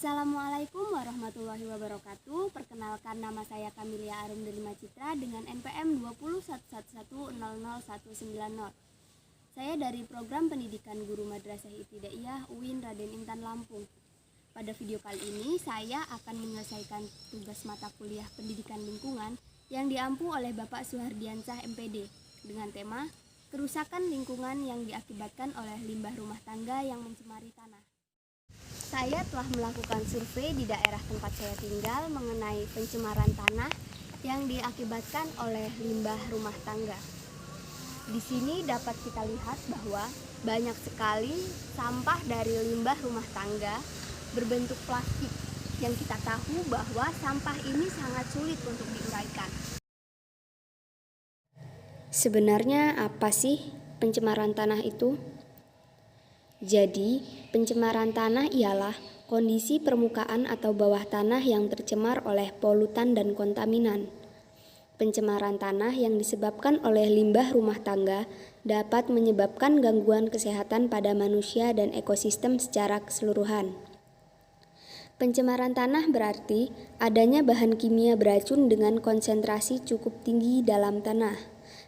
Assalamualaikum warahmatullahi wabarakatuh. Perkenalkan, nama saya Kamilia Arum Delima Citra dengan NPM 201111000190. Saya dari Program Pendidikan Guru Madrasah Ibtidaiyah UIN Raden Intan Lampung. Pada video kali ini saya akan menyelesaikan tugas mata kuliah Pendidikan Lingkungan yang diampu oleh Bapak Suhardiansah MPD dengan tema kerusakan lingkungan yang diakibatkan oleh limbah rumah tangga yang mencemari tanah. Saya telah melakukan survei di daerah tempat saya tinggal mengenai pencemaran tanah yang diakibatkan oleh limbah rumah tangga. Di sini dapat kita lihat bahwa banyak sekali sampah dari limbah rumah tangga berbentuk plastik yang kita tahu bahwa sampah ini sangat sulit untuk diuraikan. Sebenarnya apa sih pencemaran tanah itu? Jadi, pencemaran tanah ialah kondisi permukaan atau bawah tanah yang tercemar oleh polutan dan kontaminan. Pencemaran tanah yang disebabkan oleh limbah rumah tangga dapat menyebabkan gangguan kesehatan pada manusia dan ekosistem secara keseluruhan. Pencemaran tanah berarti adanya bahan kimia beracun dengan konsentrasi cukup tinggi dalam tanah,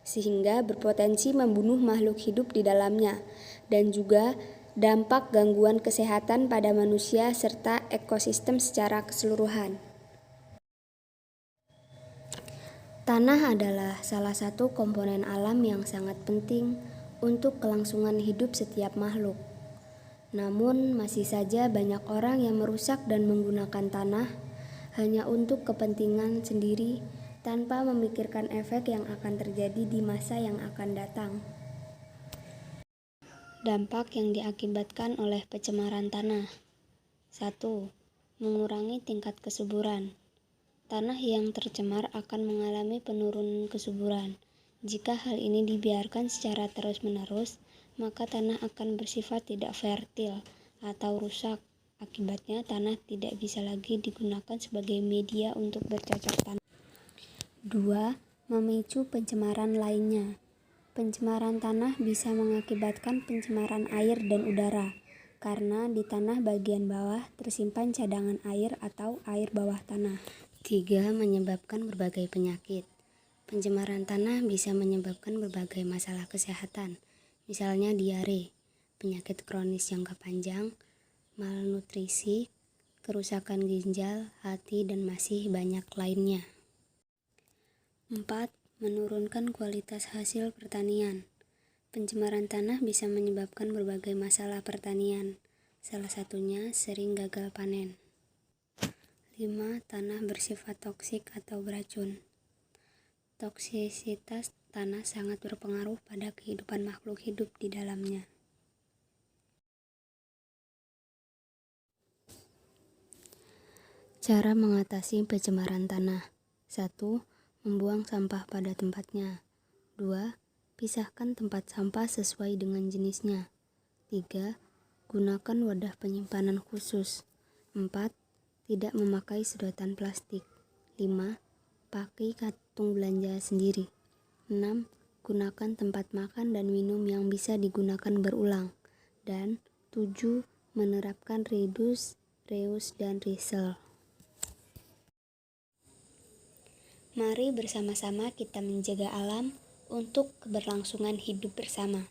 sehingga berpotensi membunuh makhluk hidup di dalamnya, dan juga dampak gangguan kesehatan pada manusia serta ekosistem secara keseluruhan. Tanah adalah salah satu komponen alam yang sangat penting untuk kelangsungan hidup setiap makhluk. Namun, masih saja banyak orang yang merusak dan menggunakan tanah hanya untuk kepentingan sendiri tanpa memikirkan efek yang akan terjadi di masa yang akan datang. Dampak yang diakibatkan oleh pencemaran tanah. 1. Mengurangi tingkat kesuburan. Tanah yang tercemar akan mengalami penurunan kesuburan. Jika hal ini dibiarkan secara terus-menerus, maka tanah akan bersifat tidak fertil atau rusak. Akibatnya tanah tidak bisa lagi digunakan sebagai media untuk bercocok tanam. 2. Memicu pencemaran lainnya. Pencemaran tanah bisa mengakibatkan pencemaran air dan udara, karena di tanah bagian bawah tersimpan cadangan air atau air bawah tanah. 3. Menyebabkan berbagai penyakit. Pencemaran tanah bisa menyebabkan berbagai masalah kesehatan, misalnya diare, penyakit kronis jangka panjang, malnutrisi, kerusakan ginjal, hati, dan masih banyak lainnya. 4. Menurunkan kualitas hasil pertanian. Pencemaran tanah bisa menyebabkan berbagai masalah pertanian, salah satunya sering gagal panen. 5. Tanah bersifat toksik atau beracun. Toksisitas tanah sangat berpengaruh pada kehidupan makhluk hidup di dalamnya. Cara mengatasi pencemaran tanah. 1. Membuang sampah pada tempatnya. 2. Pisahkan tempat sampah sesuai dengan jenisnya. 3. Gunakan wadah penyimpanan khusus. 4. Tidak memakai sedotan plastik. 5. Pakai kantung belanja sendiri. 6. Gunakan tempat makan dan minum yang bisa digunakan berulang. Dan 7. Menerapkan reduce, reuse, dan recycle. Mari bersama-sama kita menjaga alam untuk keberlangsungan hidup bersama.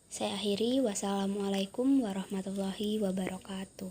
Saya akhiri, wassalamualaikum warahmatullahi wabarakatuh.